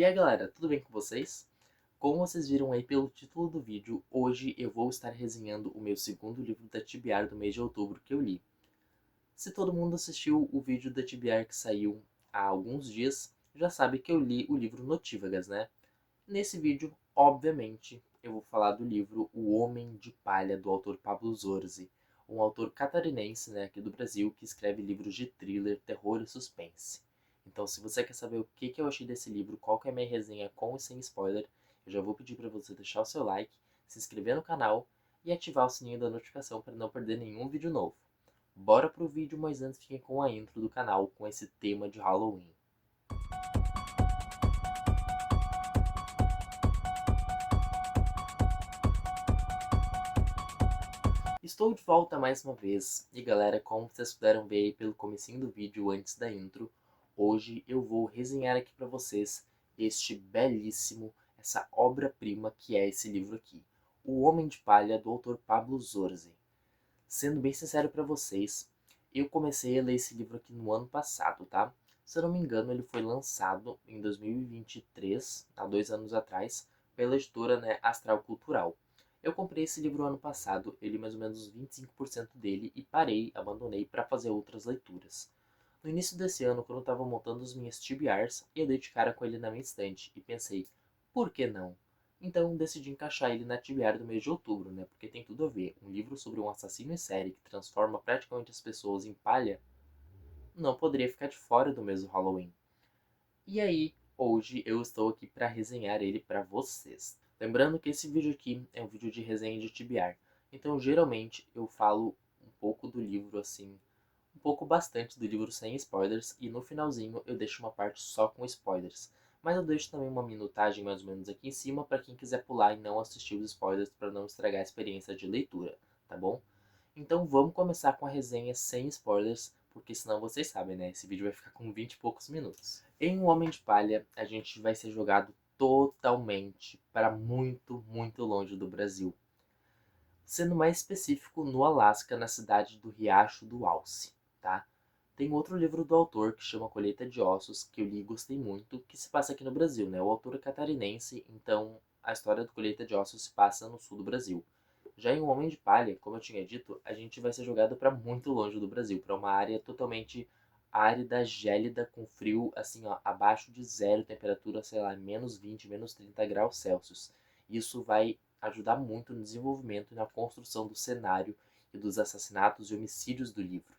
E aí galera, tudo bem com vocês? Como vocês viram aí pelo título do vídeo, hoje eu vou estar resenhando o meu segundo livro da TBR do mês de outubro que eu li. Se todo mundo assistiu o vídeo da TBR que saiu há alguns dias, já sabe que eu li o livro Notívagas, né? Nesse vídeo, obviamente, eu vou falar do livro O Homem de Palha, do autor Pablo Zorzi, um autor catarinense, né, aqui do Brasil, que escreve livros de thriller, terror e suspense. Então, se você quer saber o que eu achei desse livro, qual que é a minha resenha com e sem spoiler, eu já vou pedir para você deixar o seu like, se inscrever no canal e ativar o sininho da notificação para não perder nenhum vídeo novo. Bora pro vídeo, mas antes fiquem com a intro do canal com esse tema de Halloween. Estou de volta mais uma vez, e galera, como vocês puderam ver aí pelo comecinho do vídeo antes da intro, hoje eu vou resenhar aqui para vocês este belíssimo, essa obra-prima que é esse livro aqui, O Homem de Palha, do autor Pablo Zorzi. Sendo bem sincero para vocês, eu comecei a ler esse livro aqui no ano passado, tá? Se eu não me engano, ele foi lançado em 2023, há 2 anos atrás, pela editora, né, Astral Cultural. Eu comprei esse livro ano passado, eu li mais ou menos 25% dele e parei, abandonei para fazer outras leituras. No início desse ano, quando eu estava montando as minhas TBRs, eu dei de cara com ele na minha estante e pensei, por que não? Então decidi encaixar ele na TBR do mês de outubro, né? Porque tem tudo a ver. Um livro sobre um assassino em série que transforma praticamente as pessoas em palha não poderia ficar de fora do mês do Halloween. E aí, hoje eu estou aqui para resenhar ele para vocês. Lembrando que esse vídeo aqui é um vídeo de resenha de TBR. Então, geralmente, eu falo um pouco do livro assim, um pouco bastante do livro sem spoilers, e no finalzinho eu deixo uma parte só com spoilers. Mas eu deixo também uma minutagem mais ou menos aqui em cima para quem quiser pular e não assistir os spoilers para não estragar a experiência de leitura, tá bom? Então vamos começar com a resenha sem spoilers, porque senão vocês sabem, né? Esse vídeo vai ficar com 20 e poucos minutos. Em Um Homem de Palha, a gente vai ser jogado totalmente para muito, muito longe do Brasil. Sendo mais específico, no Alasca, na cidade do Riacho do Alce, tá? Tem outro livro do autor que chama Colheita de Ossos, que eu li e gostei muito, que se passa aqui no Brasil, né? O autor é catarinense, então a história do Colheita de Ossos se passa no sul do Brasil. Já em Um Homem de Palha, como eu tinha dito, a gente vai ser jogado para muito longe do Brasil, para uma área totalmente árida, gélida, com frio, assim, ó, abaixo de zero, temperatura, sei lá, -20, -30 graus Celsius. Isso vai ajudar muito no desenvolvimento e na construção do cenário e dos assassinatos e homicídios do livro.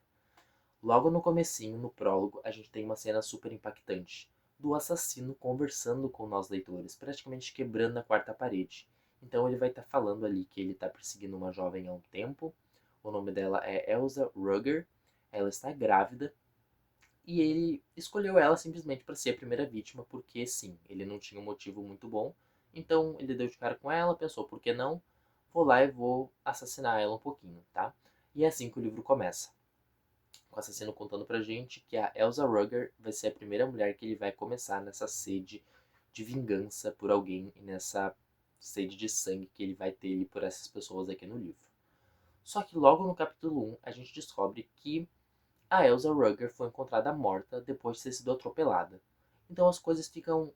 Logo no comecinho, no prólogo, a gente tem uma cena super impactante do assassino conversando com nós leitores, praticamente quebrando a quarta parede. Então ele vai estar falando ali que ele está perseguindo uma jovem há um tempo. O nome dela é Elsa Rugger. Ela está grávida e ele escolheu ela simplesmente para ser a primeira vítima, porque sim, ele não tinha um motivo muito bom. Então ele deu de cara com ela, pensou, por que não? Vou lá e vou assassinar ela um pouquinho, tá? E é assim que o livro começa. Com o assassino contando pra gente que a Elsa Rugger vai ser a primeira mulher que ele vai começar nessa sede de vingança por alguém e nessa sede de sangue que ele vai ter ali por essas pessoas aqui no livro. Só que logo no capítulo 1 a gente descobre que a Elsa Rugger foi encontrada morta depois de ter sido atropelada. Então as coisas ficam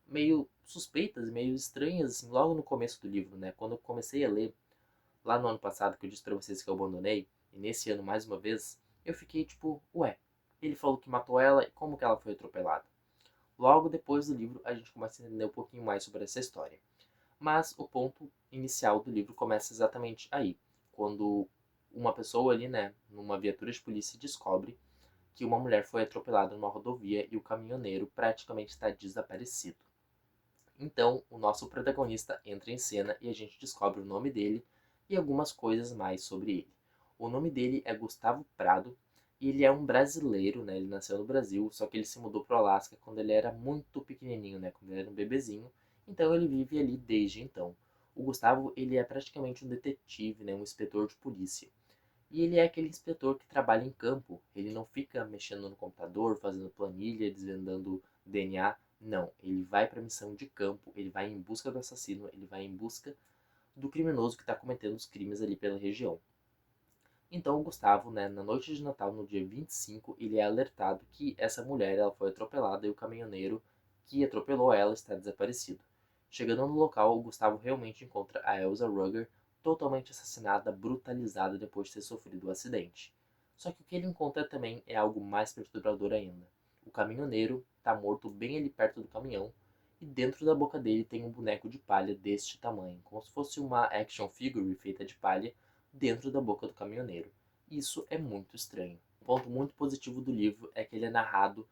meio suspeitas, meio estranhas, assim, logo no começo do livro, né? Quando eu comecei a ler, lá no ano passado, que eu disse pra vocês que eu abandonei, e nesse ano mais uma vez, eu fiquei tipo, ué, ele falou que matou ela e como que ela foi atropelada? Logo depois do livro, a gente começa a entender um pouquinho mais sobre essa história. Mas o ponto inicial do livro começa exatamente aí, quando uma pessoa ali, né, numa viatura de polícia, descobre que uma mulher foi atropelada numa rodovia e o caminhoneiro praticamente está desaparecido. Então, o nosso protagonista entra em cena e a gente descobre o nome dele e algumas coisas mais sobre ele. O nome dele é Gustavo Prado e ele é um brasileiro, né? Ele nasceu no Brasil, só que ele se mudou para o Alasca quando ele era muito pequenininho, né? Quando ele era um bebezinho. Então ele vive ali desde então. O Gustavo, ele é praticamente um detetive, né? Um inspetor de polícia. E ele é aquele inspetor que trabalha em campo. Ele não fica mexendo no computador, fazendo planilha, desvendando DNA. Não, ele vai para a missão de campo, ele vai em busca do assassino, ele vai em busca do criminoso que está cometendo os crimes ali pela região. Então o Gustavo, né, na noite de Natal, no dia 25, ele é alertado que essa mulher ela foi atropelada e o caminhoneiro que atropelou ela está desaparecido. Chegando no local, o Gustavo realmente encontra a Elsa Rugger totalmente assassinada, brutalizada depois de ter sofrido o acidente. Só que o que ele encontra também é algo mais perturbador ainda. O caminhoneiro está morto bem ali perto do caminhão, e dentro da boca dele tem um boneco de palha deste tamanho, como se fosse uma action figure feita de palha dentro da boca do caminhoneiro. Isso é muito estranho. Um ponto muito positivo do livro é que ele é narrado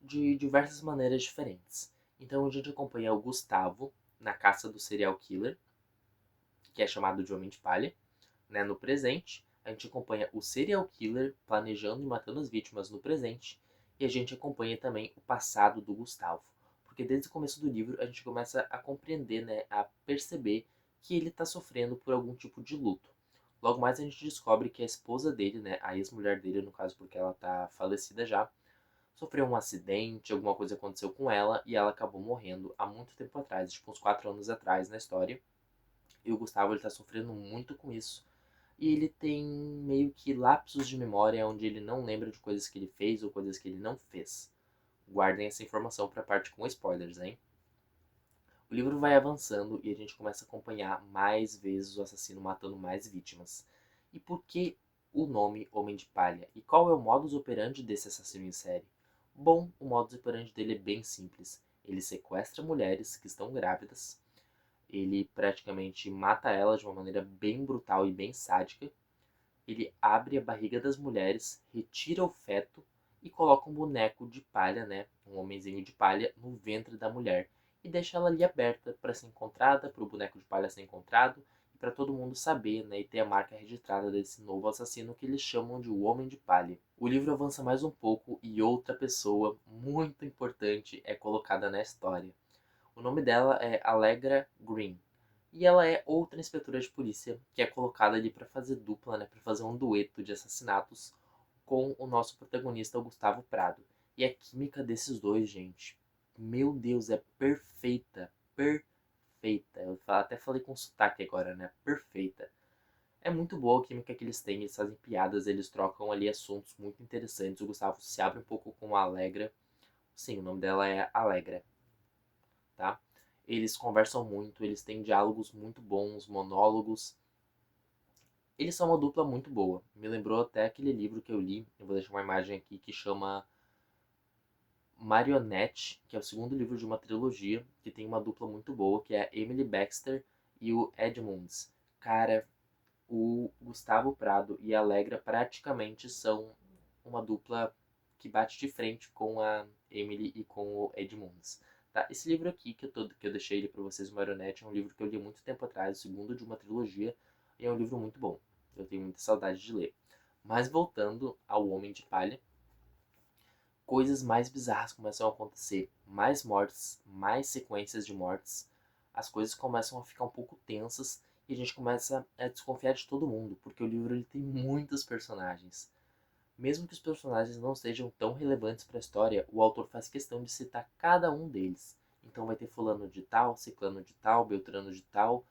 de diversas maneiras diferentes. Então a gente acompanha o Gustavo na caça do serial killer, que é chamado de Homem de Palha, né, no presente. A gente acompanha o serial killer planejando e matando as vítimas no presente. E a gente acompanha também o passado do Gustavo. Porque desde o começo do livro a gente começa a compreender, né, a perceber que ele está sofrendo por algum tipo de luto. Logo mais a gente descobre que a esposa dele, né, a ex-mulher dele, no caso porque ela está falecida já, sofreu um acidente, alguma coisa aconteceu com ela e ela acabou morrendo há muito tempo atrás, tipo uns 4 anos atrás na história. E o Gustavo ele tá sofrendo muito com isso. E ele tem meio que lapsos de memória onde ele não lembra de coisas que ele fez ou coisas que ele não fez. Guardem essa informação para a parte com spoilers, hein? O livro vai avançando e a gente começa a acompanhar mais vezes o assassino matando mais vítimas. E por que o nome Homem de Palha? E qual é o modus operandi desse assassino em série? Bom, o modus operandi dele é bem simples. Ele sequestra mulheres que estão grávidas, ele praticamente mata elas de uma maneira bem brutal e bem sádica. Ele abre a barriga das mulheres, retira o feto e coloca um boneco de palha, né, um homenzinho de palha, no ventre da mulher e deixa ela ali aberta para ser encontrada, para o boneco de palha ser encontrado e para todo mundo saber, né, e ter a marca registrada desse novo assassino que eles chamam de o Homem de Palha. O livro avança mais um pouco e outra pessoa muito importante é colocada na história. O nome dela é Allegra Green. E ela é outra inspetora de polícia que é colocada ali para fazer dupla, né, para fazer um dueto de assassinatos com o nosso protagonista, o Gustavo Prado. E a química desses dois, gente, meu Deus, é perfeita, perfeita. Eu até falei com sotaque agora, né? Perfeita. É muito boa a química que eles têm, eles fazem piadas, eles trocam ali assuntos muito interessantes. O Gustavo se abre um pouco com a Allegra. Sim, o nome dela é Allegra, tá? Eles conversam muito, eles têm diálogos muito bons, monólogos. Eles são uma dupla muito boa. Me lembrou até aquele livro que eu li, eu vou deixar uma imagem aqui, que chama Marionette, que é o segundo livro de uma trilogia, que tem uma dupla muito boa, que é a Emily Baxter e o Edmunds. Cara, o Gustavo Prado e a Allegra praticamente são uma dupla que bate de frente com a Emily e com o Edmunds. Tá? Esse livro aqui, que eu deixei ele para vocês, o Marionette, é um livro que eu li há muito tempo atrás, o segundo de uma trilogia, e é um livro muito bom. Eu tenho muita saudade de ler. Mas voltando ao Homem de Palha, coisas mais bizarras começam a acontecer. Mais mortes, mais sequências de mortes. As coisas começam a ficar um pouco tensas e a gente começa a desconfiar de todo mundo, porque o livro ele tem muitos personagens. Mesmo que os personagens não sejam tão relevantes para a história, o autor faz questão de citar cada um deles. Então vai ter fulano de tal, ciclano de tal, beltrano de tal,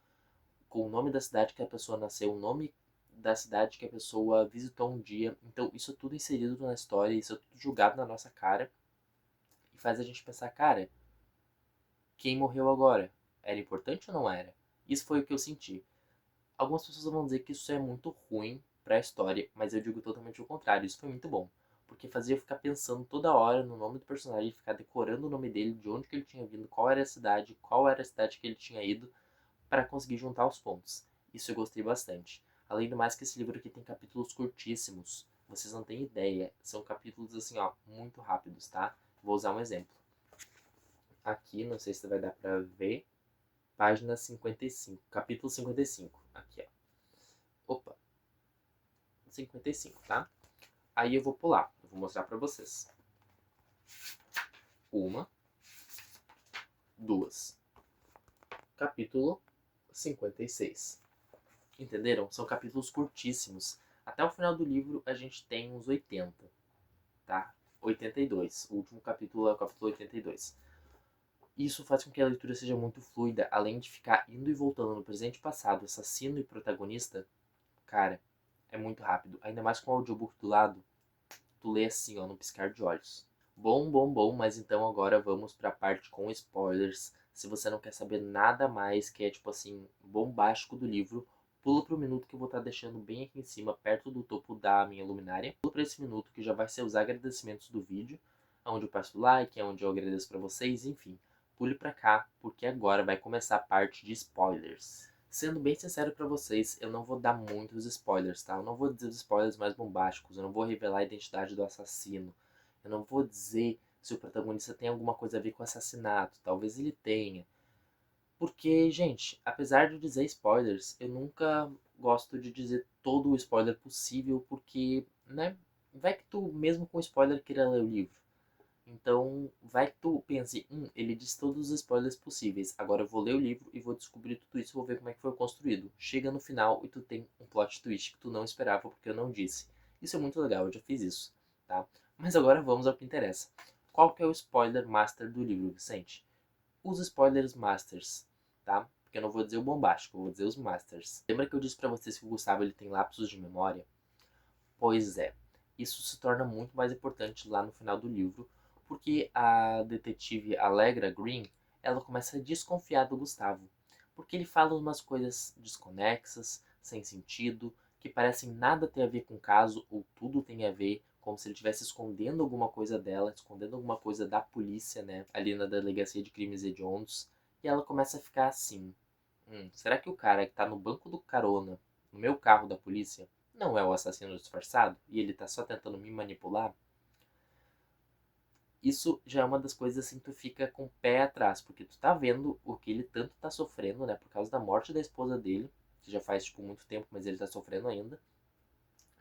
com o nome da cidade que a pessoa nasceu, o nome da cidade que a pessoa visitou um dia. Então isso é tudo inserido na história, isso é tudo jogado na nossa cara e faz a gente pensar, cara, quem morreu agora? Era importante ou não era? Isso foi o que eu senti. Algumas pessoas vão dizer que isso é muito ruim pra história, mas eu digo totalmente o contrário. Isso foi muito bom. Porque fazia eu ficar pensando toda hora no nome do personagem, ficar decorando o nome dele, de onde que ele tinha vindo, qual era a cidade que ele tinha ido, para conseguir juntar os pontos. Isso eu gostei bastante. Além do mais que esse livro aqui tem capítulos curtíssimos. Vocês não têm ideia. São capítulos assim, ó, muito rápidos, tá? Vou usar um exemplo. Aqui, não sei se vai dar pra ver, página 55, capítulo 55. Aqui, ó. Opa, 55, tá? Aí eu vou pular, eu vou mostrar pra vocês. Uma, duas. Capítulo 56. Entenderam? São capítulos curtíssimos. Até o final do livro a gente tem uns 80, tá? 82. O último capítulo é o capítulo 82. Isso faz com que a leitura seja muito fluida, além de ficar indo e voltando no presente e passado, assassino e protagonista. Cara, é muito rápido. Ainda mais com o audiobook do lado, tu lê assim, ó, no piscar de olhos. Bom, mas então agora vamos pra parte com spoilers. Se você não quer saber nada mais que é, tipo assim, bombástico do livro, pula pro minuto que eu vou estar deixando bem aqui em cima, perto do topo da minha luminária. Pula pra esse minuto que já vai ser os agradecimentos do vídeo, onde eu peço like, onde eu agradeço pra vocês, enfim. Pule pra cá, porque agora vai começar a parte de spoilers. Sendo bem sincero pra vocês, eu não vou dar muitos spoilers, tá? Eu não vou dizer os spoilers mais bombásticos, eu não vou revelar a identidade do assassino. Eu não vou dizer se o protagonista tem alguma coisa a ver com o assassinato. Talvez ele tenha. Porque, gente, apesar de dizer spoilers, eu nunca gosto de dizer todo o spoiler possível, porque, né? Vai que tu, mesmo com spoiler, queira ler o livro. Então, vai que tu pense, ele diz todos os spoilers possíveis. Agora eu vou ler o livro e vou descobrir tudo isso, vou ver como é que foi construído. Chega no final e tu tem um plot twist que tu não esperava porque eu não disse. Isso é muito legal, eu já fiz isso, tá? Mas agora vamos ao que interessa. Qual que é o spoiler master do livro, Vicente? Os spoilers masters, tá? Porque eu não vou dizer o bombástico, eu vou dizer os masters. Lembra que eu disse pra vocês que o Gustavo ele tem lapsos de memória? Pois é, isso se torna muito mais importante lá no final do livro, porque a detetive Allegra Green, ela começa a desconfiar do Gustavo, porque ele fala umas coisas desconexas, sem sentido, que parecem nada ter a ver com o caso, ou tudo tem a ver, como se ele estivesse escondendo alguma coisa dela, escondendo alguma coisa da polícia, né, ali na delegacia de crimes hediondos, e ela começa a ficar assim, será que o cara que tá no banco do carona, no meu carro da polícia, não é o assassino disfarçado e ele tá só tentando me manipular? Isso já é uma das coisas assim que tu fica com o pé atrás, porque tu tá vendo o que ele tanto tá sofrendo, né, por causa da morte da esposa dele, que já faz tipo muito tempo, mas ele tá sofrendo ainda.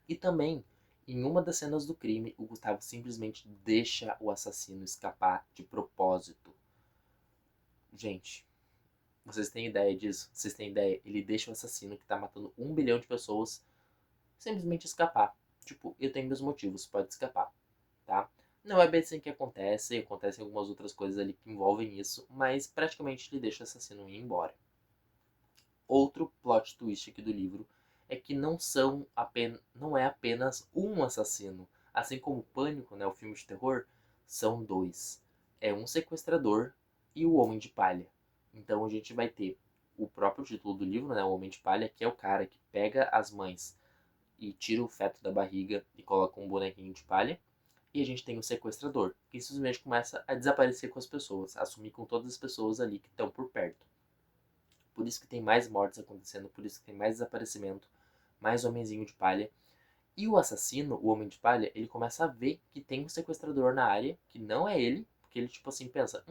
E também, em uma das cenas do crime, o Gustavo simplesmente deixa o assassino escapar de propósito. Gente, vocês têm ideia disso? Vocês têm ideia? Ele deixa o assassino que tá matando 1 bilhão de pessoas simplesmente escapar. Tipo, eu tenho meus motivos, pode escapar, tá? Não é bem assim que acontece, acontecem algumas outras coisas ali que envolvem isso, mas praticamente ele deixa o assassino ir embora. Outro plot twist aqui do livro é que não é apenas um assassino. Assim como Pânico, né, o filme de terror, são dois. É um sequestrador e o Homem de Palha. Então a gente vai ter o próprio título do livro, né, o Homem de Palha, que é o cara que pega as mães e tira o feto da barriga e coloca um bonequinho de palha. E a gente tem o sequestrador, que simplesmente começa a desaparecer com as pessoas, a sumir com todas as pessoas ali que estão por perto. Por isso que tem mais mortes acontecendo, por isso que tem mais desaparecimento, mais homenzinho de palha. E o assassino, o homem de palha, ele começa a ver que tem um sequestrador na área, que não é ele, porque ele tipo assim pensa,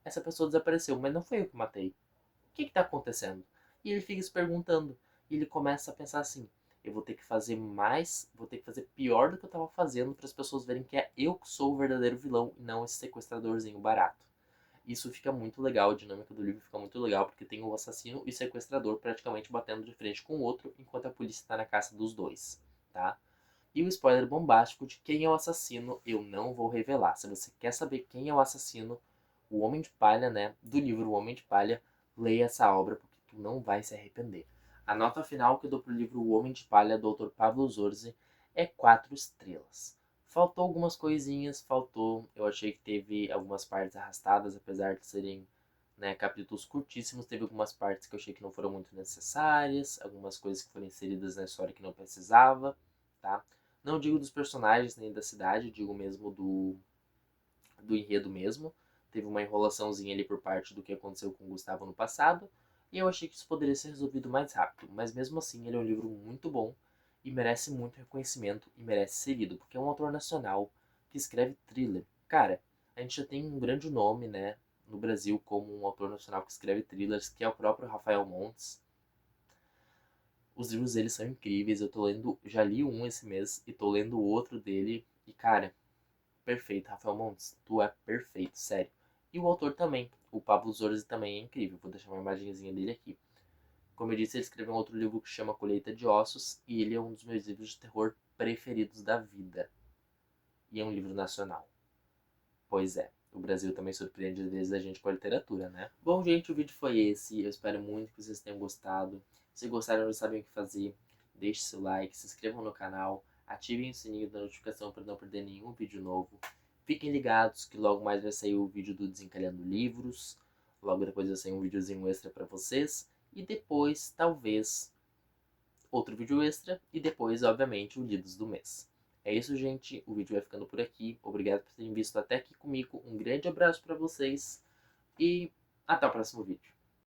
essa pessoa desapareceu, mas não foi eu que matei. O que está acontecendo? E ele fica se perguntando. E ele começa a pensar assim: eu vou ter que fazer mais, vou ter que fazer pior do que eu estava fazendo para as pessoas verem que é eu que sou o verdadeiro vilão e não esse sequestradorzinho barato. Isso fica muito legal, a dinâmica do livro fica muito legal, porque tem o assassino e o sequestrador praticamente batendo de frente com o outro, enquanto a polícia está na caça dos dois, tá? E o spoiler bombástico de quem é o assassino eu não vou revelar. Se você quer saber quem é o assassino, o Homem de Palha, né, do livro O Homem de Palha, leia essa obra porque tu não vai se arrepender. A nota final que eu dou pro livro O Homem de Palha, do autor Pablo Zorzi, é 4 estrelas. Faltou algumas coisinhas, faltou. Eu achei que teve algumas partes arrastadas, apesar de serem, né, capítulos curtíssimos. Teve algumas partes que eu achei que não foram muito necessárias, algumas coisas que foram inseridas na história que não precisava, tá? Não digo dos personagens nem da cidade, digo mesmo do enredo mesmo. Teve uma enrolaçãozinha ali por parte do que aconteceu com o Gustavo no passado, e eu achei que isso poderia ser resolvido mais rápido. Mas mesmo assim, ele é um livro muito bom e merece muito reconhecimento e merece ser lido, porque é um autor nacional que escreve thriller. Cara, a gente já tem um grande nome, né, no Brasil como um autor nacional que escreve thrillers, que é o próprio Rafael Montes. Os livros dele são incríveis, eu tô lendo, já li um esse mês e tô lendo o outro dele, e cara, perfeito, Rafael Montes, tu é perfeito, sério. E o autor também, o Pablo Zorzi também é incrível, vou deixar uma imagenzinha dele aqui. Como eu disse, ele escreveu um outro livro que chama Colheita de Ossos, e ele é um dos meus livros de terror preferidos da vida. E é um livro nacional. Pois é, o Brasil também surpreende às vezes a gente com a literatura, né? Bom, gente, o vídeo foi esse. Eu espero muito que vocês tenham gostado. Se gostaram, já sabem o que fazer. Deixe seu like, se inscrevam no canal, ativem o sininho da notificação para não perder nenhum vídeo novo. Fiquem ligados que logo mais vai sair o vídeo do Desencalhando Livros. Logo depois vai sair um videozinho extra pra vocês. E depois, talvez, outro vídeo extra. E depois, obviamente, o Lidos do Mês. É isso, gente. O vídeo vai ficando por aqui. Obrigado por terem visto até aqui comigo. Um grande abraço pra vocês. E até o próximo vídeo.